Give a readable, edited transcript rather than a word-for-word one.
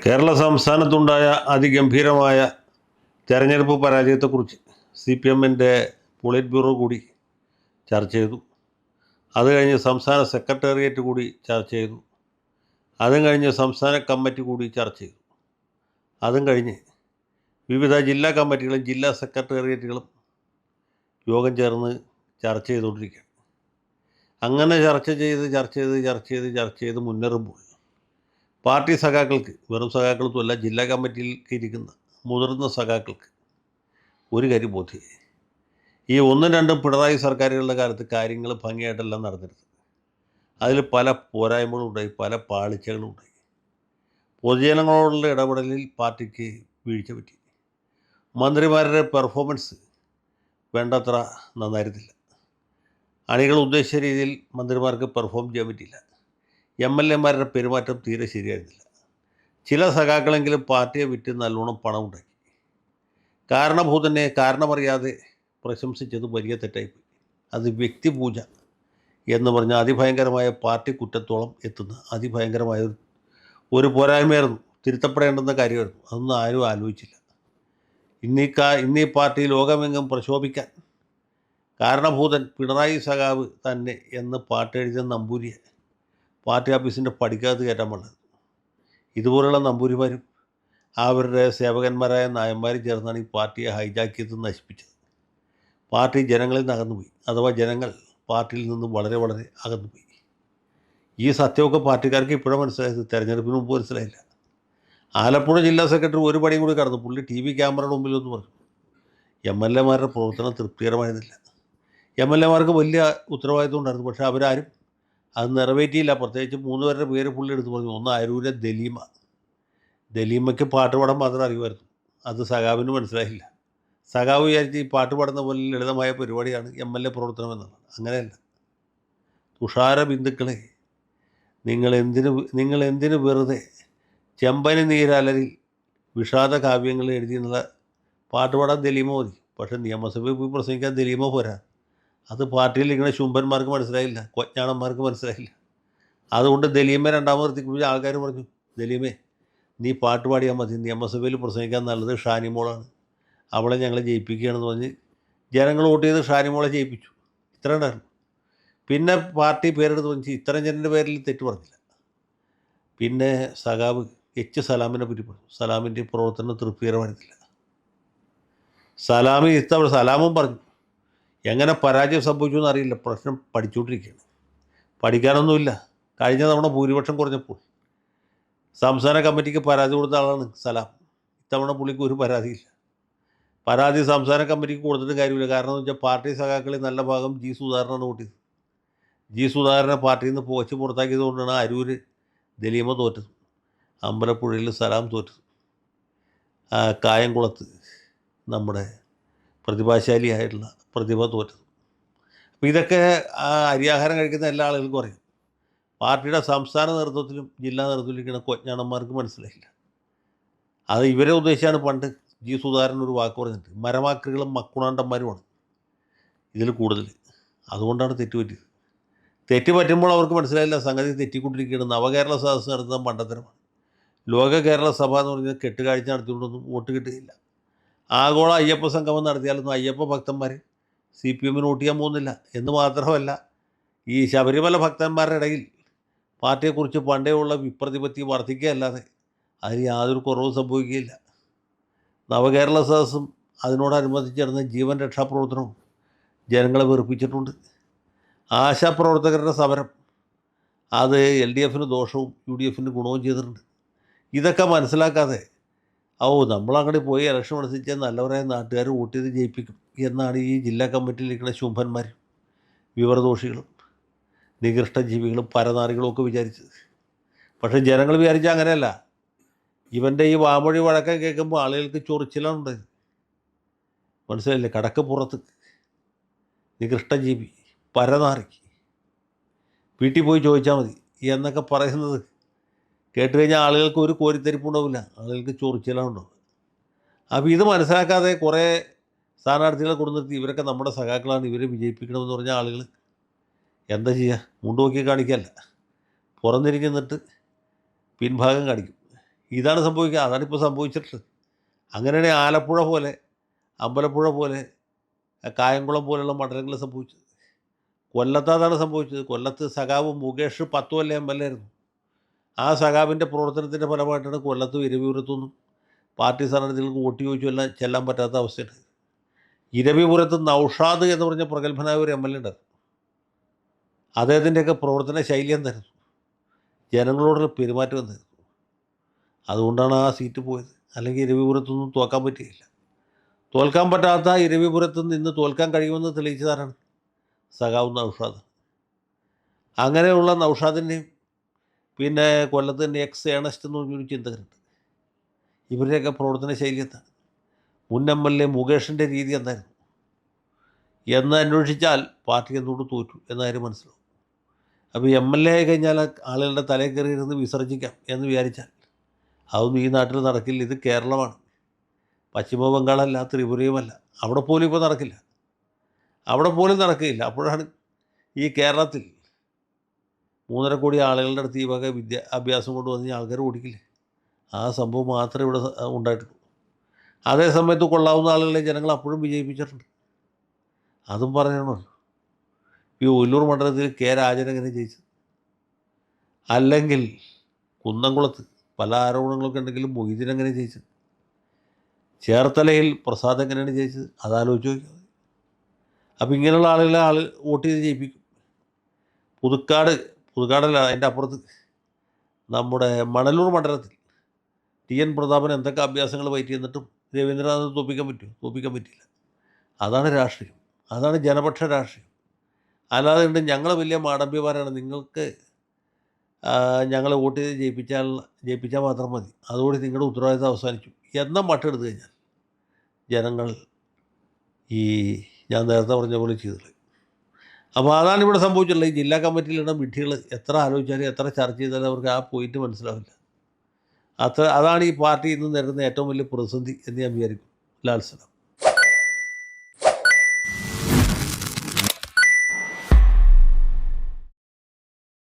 കേരള സംസ്ഥാനത്തുണ്ടായ അതിഗംഭീരമായ തെരഞ്ഞെടുപ്പ് പരാജയത്തെക്കുറിച്ച് CPMൻ്റെ polit bureau കൂടി ചർച്ച ചെയ്തു. അത് കഴിഞ്ഞ് സംസ്ഥാന സെക്രട്ടേറിയറ്റ് കൂടി ചർച്ച ചെയ്തു. അതും കഴിഞ്ഞ് സംസ്ഥാന കമ്മിറ്റി കൂടി ചർച്ച ചെയ്തു. അതും കഴിഞ്ഞ് വിവിധ ജില്ലാ കമ്മിറ്റികളും ജില്ലാ സെക്രട്ടേറിയറ്റുകളും യോഗം ചേർന്ന് ചർച്ച ചെയ്തുകൊണ്ടിരിക്കുകയാണ്. അങ്ങനെ ചർച്ച ചെയ്ത് മുന്നേറുമ്പോൾ പാർട്ടി സഖാക്കൾക്ക്, വെറും സഖാക്കൾക്കുമല്ല, ജില്ലാ കമ്മിറ്റിയിൽ ഇരിക്കുന്ന മുതിർന്ന സഖാക്കൾക്ക് ഒരു കാര്യം ബോധ്യമായി. ഈ ഒന്നും രണ്ടും പിണറായി സർക്കാരുകളുടെ കാലത്ത് കാര്യങ്ങൾ ഭംഗിയായിട്ടെല്ലാം നടന്നിരുന്നത്. അതിൽ പല പോരായ്മകളുണ്ടായി, പല പാളിച്ചകളുണ്ടായി. പൊതുജനങ്ങളോടുള്ള ഇടപെടലിൽ പാർട്ടിക്ക് വീഴ്ച പറ്റി. മന്ത്രിമാരുടെ പെർഫോമൻസ് വേണ്ടത്ര നന്നായിരുന്നില്ല. അണികൾ ഉദ്ദേശിച്ച രീതിയിൽ മന്ത്രിമാർക്ക് പെർഫോം ചെയ്യാൻ പറ്റിയില്ല. MLA-മാരുടെ പെരുമാറ്റം തീരെ ശരിയായിരുന്നില്ല. ചില സഖാക്കളെങ്കിലും പാർട്ടിയെ വിറ്റ് നല്ലോണം പണം ഉണ്ടാക്കി. കാരണഭൂതനെ കാരണമറിയാതെ പ്രശംസിച്ചത് വലിയ തെറ്റായിപ്പോയി. അത് വ്യക്തിപൂജ എന്ന് പറഞ്ഞ അതിഭയങ്കരമായ പാർട്ടി കുറ്റത്തോളം എത്തുന്ന അതിഭയങ്കരമായ ഒരു പോരായ്മയായിരുന്നു. തിരുത്തപ്പെടേണ്ടുന്ന കാര്യമായിരുന്നു. അതൊന്നും ആരും ആലോചിച്ചില്ല. ഇന്നീ പാർട്ടി ലോകമെങ്ങും പ്രശോഭിക്കാൻ കാരണഭൂതൻ പിണറായി സഖാവ് തന്നെ എന്ന് പാട്ടെഴുതിയ നമ്പൂരിയെ പാർട്ടി ഓഫീസിൻ്റെ പടിക്കകത്ത് കയറ്റാൻ പാടില്ല. ഇതുപോലുള്ള നമ്പൂരിമാരും അവരുടെ സേവകന്മാരായ നായന്മാരും ചേർന്നാണ് ഈ പാർട്ടിയെ ഹൈജാക്ക് ചെയ്ത് നശിപ്പിച്ചത്. പാർട്ടി ജനങ്ങളിൽ നിന്ന് അകന്നുപോയി, അഥവാ ജനങ്ങൾ പാർട്ടിയിൽ നിന്നും വളരെ വളരെ അകന്നുപോയി. ഈ സത്യമൊക്കെ പാർട്ടിക്കാർക്ക് ഇപ്പോഴും മനസ്സിലായത്, തെരഞ്ഞെടുപ്പിന് മുമ്പ് മനസ്സിലായില്ല. ആലപ്പുഴ ജില്ലാ സെക്രട്ടറി ഒരു പടിയും കൂടി കടന്നു. പുള്ളി TV ക്യാമറയുടെ മുമ്പിലൊന്ന് പറഞ്ഞു, MLA-മാരുടെ പ്രവർത്തനം തൃപ്തികരമായിരുന്നില്ല. MLA-മാർക്ക് വലിയ ഉത്തരവാദിത്വം ഉണ്ടായിരുന്നു, പക്ഷേ അവരാരും അത് നിറവേറ്റിയില്ല. പ്രത്യേകിച്ച് 3 പേരുടെ പേര് പുള്ളി എടുത്ത് പറഞ്ഞു. ഒന്ന് അരൂരെ ദലീമയ്ക്ക് പാട്ട് പാടാൻ മാത്രം അറിയുമായിരുന്നു. അത് സഖാവിന് മനസ്സിലായില്ല. സഖാവ് വിചാരിച്ച് ഈ പാട്ട് പാടുന്ന പോലെ ലളിതമായ പരിപാടിയാണ് MLA പ്രവർത്തനം എന്നുള്ളത്. അങ്ങനെയല്ല. തുഷാര ബിന്ദുക്കളെ, നിങ്ങളെന്തിനു വെറുതെ ചെമ്പനി നീരലരിൽ വിഷാദ കാവ്യങ്ങൾ എഴുതി എന്നുള്ള പാട്ട് പാടാൻ ദലീമ മതി. പക്ഷേ നിയമസഭയിൽ പോയി പ്രസംഗിക്കാൻ ദലീമ പോരാ. അത് പാർട്ടിയിലിരിക്കുന്ന ശുംഭന്മാർക്ക് മനസ്സിലായില്ല, കൊജ്ഞാണന്മാർക്ക് മനസ്സിലായില്ല. അതുകൊണ്ട് ദലീമെ രണ്ടാമത് നിർത്തിക്കുമ്പോൾ ആൾക്കാർ പറഞ്ഞു, ദലീമേ നീ പാട്ട് പാടിയാൽ മതി, നിയമസഭയിൽ പ്രസംഗിക്കാൻ നല്ലത് ഷാനിമോളാണ്, അവളെ ഞങ്ങൾ ജയിപ്പിക്കുകയാണെന്ന് പറഞ്ഞ് ജനങ്ങൾ വോട്ട് ചെയ്ത് ഷാനിമോളെ ജയിപ്പിച്ചു. ഇത്ര ഉണ്ടായിരുന്നു. പിന്നെ പാർട്ടി പേരെടുത്ത് പറഞ്ഞ് ഇത്തരഞ്ജൻ്റെ പേരിൽ തെറ്റ് പറഞ്ഞില്ല. പിന്നെ സഖാവ് സലാമിനെ പറ്റി പറഞ്ഞു. സലാമിൻ്റെ പ്രവർത്തനം തൃപ്തികരമായിരുന്നില്ല. സലാമും പറഞ്ഞു എങ്ങനെ പരാജയം സംഭവിച്ചു എന്നറിയില്ല, പ്രശ്നം പഠിച്ചുകൊണ്ടിരിക്കുകയാണ്. പഠിക്കാനൊന്നുമില്ല. കഴിഞ്ഞ തവണ ഭൂരിപക്ഷം കുറഞ്ഞപ്പോൾ സംസ്ഥാന കമ്മിറ്റിക്ക് പരാതി കൊടുത്ത ആളാണ് സലാം. ഇത്തവണ പുള്ളിക്ക് ഒരു പരാതിയില്ല. പരാതി സംസ്ഥാന കമ്മിറ്റിക്ക് കൊടുത്തിട്ട് കാര്യമില്ല. കാരണം എന്ന് വെച്ചാൽ പാർട്ടി സഖാക്കളിൽ നല്ല ഭാഗം സുധാകരനാണ് വോട്ട് ചെയ്തത്. സുധാകരനെ പാർട്ടിയിൽ നിന്ന് പോച്ച് പുറത്താക്കിയത് കൊണ്ടാണ് അരൂര് ദലീമ തോറ്റത്, അമ്പലപ്പുഴയിൽ സലാം തോറ്റത്, കായംകുളത്ത് നമ്മുടെ പ്രതിഭാശാലിയായിട്ടുള്ള പ്രതിഭ തോറ്റത്. അപ്പോൾ ഇതൊക്കെ അരിയാഹാരം കഴിക്കുന്ന എല്ലാ ആളുകൾക്കും അറിയാം. പാർട്ടിയുടെ സംസ്ഥാന നേതൃത്വത്തിലും ജില്ലാ നേതൃത്വത്തിലും ഇരിക്കുന്ന കൊജ്ഞാണന്മാർക്ക് മനസ്സിലായില്ല. അത് ഇവരെ ഉദ്ദേശിച്ചാണ് പണ്ട് സുധാകരൻ ഒരു വാക്ക് പറഞ്ഞിട്ട്, മരമാക്രികളും മക്കുണാണ്ടന്മാരുമാണ് ഇതിൽ കൂടുതൽ. അതുകൊണ്ടാണ് തെറ്റുപറ്റിയത്. തെറ്റ് പറ്റുമ്പോൾ അവർക്ക് മനസ്സിലായില്ല സംഗതി തെറ്റിക്കൊണ്ടിരിക്കുകയാണ്. നവകേരള സദസ്സ് നടത്തുന്ന മണ്ടത്തരമാണ്. ലോക കേരള സഭ എന്ന് പറഞ്ഞാൽ കെട്ടുകാഴ്ച നടത്തിക്കൊണ്ടൊന്നും വോട്ട് കിട്ടുകയില്ല. ആഗോള അയ്യപ്പ സംഗമം നടത്തിയാലൊന്നും അയ്യപ്പ ഭക്തന്മാർ CPMന് വോട്ട് ചെയ്യാൻ പോകുന്നില്ല. എന്ന് മാത്രമല്ല, ഈ ശബരിമല ഭക്തന്മാരുടെ ഇടയിൽ പാർട്ടിയെക്കുറിച്ച് പണ്ടേ ഉള്ള വിപ്രതിപത്തി വർദ്ധിക്കുകയല്ലാതെ അതിന് യാതൊരു കുറവും സംഭവിക്കുകയില്ല. നവകേരള സദസ്സും അതിനോടനുബന്ധിച്ച് നടന്ന ജീവൻ രക്ഷാപ്രവർത്തനവും ജനങ്ങളെ വെറുപ്പിച്ചിട്ടുണ്ട്. ആശാപ്രവർത്തകരുടെ സമരം അത് LDFന് ദോഷവും UDFന് ഗുണവും ചെയ്തിട്ടുണ്ട്. ഇതൊക്കെ മനസ്സിലാക്കാതെ നമ്മളങ്ങോട്ട് പോയി ഇലക്ഷൻ മത്സരിച്ചാൽ നല്ലവരായ നാട്ടുകാർ വോട്ട് ചെയ്ത് ജയിപ്പിക്കും എന്നാണ് ഈ ജില്ലാ കമ്മിറ്റിയിലിരിക്കുന്ന ശുംഭന്മാരും വിവരദോഷികളും നികൃഷ്ടജീവികളും പരനാറികളും ഒക്കെ വിചാരിച്ചത്. പക്ഷേ ജനങ്ങൾ വിചാരിച്ച അങ്ങനെയല്ല. ഇവൻ്റെ ഈ വാമൊഴി വഴക്കം കേൾക്കുമ്പോൾ ആളുകൾക്ക് ചൊറിച്ചിലാണുണ്ടായത്. മനസ്സിലായില്ലേ? കടക്ക് പുറത്ത് നികൃഷ്ടജീവി, പരനാറി, വീട്ടിൽ പോയി ചോദിച്ചാൽ മതി എന്നൊക്കെ പറയുന്നത് കേട്ട് കഴിഞ്ഞാൽ ആളുകൾക്ക് ഒരു കോരിത്തരിപ്പുണ്ടാവില്ല, ആളുകൾക്ക് ചൊറിച്ചിലുണ്ടാവും. അപ്പോൾ ഇത് മനസ്സിലാക്കാതെ കുറേ സ്ഥാനാർത്ഥികളെ കൊടുത്തിട്ട് ഇവരൊക്കെ നമ്മുടെ സഖാക്കളാണ്, ഇവരെ വിജയിപ്പിക്കണമെന്ന് പറഞ്ഞ ആളുകൾ എന്താ ചെയ്യുക? മുണ്ടോക്കി കാണിക്കല്ല, പുറംതിരിഞ്ഞ് നിന്നിട്ട് പിൻഭാഗം കാണിക്കും. ഇതാണ് സംഭവിക്കുക. അതാണിപ്പോൾ സംഭവിച്ചിട്ടുള്ളത്. അങ്ങനെയാണെങ്കിൽ ആലപ്പുഴ പോലെ, അമ്പലപ്പുഴ പോലെ, കായംകുളം പോലെയുള്ള മണ്ഡലങ്ങൾ സംഭവിച്ചത്. കൊല്ലത്ത് അതാണ് സംഭവിച്ചത്. കൊല്ലത്ത് സഖാവ് മുകേഷ് 10 കൊല്ലം MLA ആയിരുന്നു. ആ സഖാവിൻ്റെ പ്രവർത്തനത്തിൻ്റെ ഫലമായിട്ടാണ് കൊല്ലത്തും ഇരവിപുരത്തുനിന്നും പാർട്ടി സ്ഥാനാർത്ഥികൾക്ക് വോട്ട് ചോദിച്ചെല്ലാം ചെല്ലാൻ പറ്റാത്ത അവസ്ഥയാണ്. ഇരവിപുരത്ത് നൗഷാദ് എന്ന് പറഞ്ഞ പ്രഗത്ഭനായ ഒരു MLA ഉണ്ടായിരുന്നു. അദ്ദേഹത്തിൻ്റെയൊക്കെ പ്രവർത്തന ശൈലി എന്തായിരുന്നു, ജനങ്ങളോടുള്ള പെരുമാറ്റം എന്തായിരുന്നു. അതുകൊണ്ടാണ് ആ സീറ്റ് പോയത്. അല്ലെങ്കിൽ ഇരവിപുരത്തൊന്നും തോൽക്കാൻ പറ്റുകയില്ല. തോൽക്കാൻ പറ്റാത്ത ഇരവിപുരത്ത് നിന്ന് തോൽക്കാൻ കഴിയുമെന്ന് തെളിയിച്ചതാരാണ്? സഖാവ് നൗഷാദ്. അങ്ങനെയുള്ള നൗഷാദിൻ്റെയും പിന്നെ കൊല്ലത്ത് തന്നെ ഏണസ്റ്റ് എന്ന് പറഞ്ഞൊരു ചിന്തകരുണ്ട്. ഇവരുടെയൊക്കെ പ്രവർത്തന ശൈലി എന്താണ്, മുൻ MLA മുകേഷിൻ്റെ രീതി എന്തായിരുന്നു എന്ന് അന്വേഷിച്ചാൽ പാർട്ടി എന്തുകൊണ്ട് തോറ്റു എന്ന കാര്യം മനസ്സിലാവും. അപ്പോൾ MLA ആയി കഴിഞ്ഞാൽ ആളുകളുടെ തലയിൽ കയറിയിരുന്ന് വിസർജിക്കാം എന്ന് വിചാരിച്ചാൽ അതൊന്നും ഈ നാട്ടിൽ നടക്കില്ല. ഇത് കേരളമാണ്, പശ്ചിമ ബംഗാളല്ല, ത്രിപുരയുമല്ല. അവിടെ പോലും ഇപ്പോൾ നടക്കില്ല. അവിടെ പോലും നടക്കുകയില്ല. അപ്പോഴാണ് ഈ കേരളത്തിൽ 3.5 കോടി ആളുകളുടെ അടുത്ത് ഈ വക അഭ്യാസം കൊണ്ടുവന്ന് ആൾക്കാർ ഓടിക്കില്ലേ. ആ സംഭവം മാത്രമേ ഇവിടെ ഉണ്ടായിട്ടുള്ളൂ. അതേ സമയത്ത് കൊള്ളാവുന്ന ആളുകളെ ജനങ്ങൾ അപ്പോഴും വിജയിപ്പിച്ചിട്ടുണ്ട്. അതും പറയണമല്ലോ. ഈ ഒല്ലൂർ മണ്ഡലത്തിൽ രാജൻ എങ്ങനെ ജയിച്ചത്, അല്ലെങ്കിൽ കുന്നംകുളത്ത് പല ആരോപണങ്ങളൊക്കെ ഉണ്ടെങ്കിലും മൊയ്തീൻ എങ്ങനെ ജയിച്ചത്, ചേർത്തലയിൽ പ്രസാദ് എങ്ങനെയാണ് ജയിച്ചത്, അതാലോചിച്ച് നോക്കിയാൽ മതി. അപ്പോൾ ഇങ്ങനെയുള്ള ആളുകളെ വോട്ട് ചെയ്ത് ജയിപ്പിക്കും. പുതുക്കാടല്ല, അതിൻ്റെ അപ്പുറത്ത് നമ്മുടെ മണലൂർ മണ്ഡലത്തിൽ TN പ്രതാപൻ എന്തൊക്കെ അഭ്യാസങ്ങൾ വയറ്റി എന്നിട്ടും രവീന്ദ്രനാഥ് തോൽപ്പിക്കാൻ പറ്റുമോ? തോൽപ്പിക്കാൻ പറ്റില്ല. അതാണ് രാഷ്ട്രീയം, അതാണ് ജനപക്ഷ രാഷ്ട്രീയം. അല്ലാതെ ഉണ്ട് ഞങ്ങൾ വലിയ മാടമ്പിമാരാണ്, നിങ്ങൾക്ക് ഞങ്ങളെ വോട്ട് ചെയ്ത് ജയിപ്പിച്ചാൽ മാത്രം മതി, അതോടെ നിങ്ങളുടെ ഉത്തരവാദിത്തം അവസാനിച്ചു എന്ന മട്ടെടുത്ത് കഴിഞ്ഞാൽ ജനങ്ങൾ ഈ ഞാൻ നേരത്തെ പറഞ്ഞ പോലെ ചെയ്തിട്ടുള്ളത്. അപ്പോൾ അതാണ് ഇവിടെ സംഭവിച്ചിട്ടുള്ളത്. ഈ ജില്ലാ കമ്മിറ്റിയിലുള്ള വിഡ്ഢികൾ എത്ര ആലോചിച്ചാലും എത്ര ചർച്ച ചെയ്താലും അവർക്ക് ആ പോയിന്റ് മനസ്സിലാവില്ല. അതാണ് ഈ പാർട്ടി ഇന്ന് നേരിടുന്ന ഏറ്റവും വലിയ പ്രതിസന്ധി എന്ന് ഞാൻ വിചാരിക്കും. ലാൽ സലാം.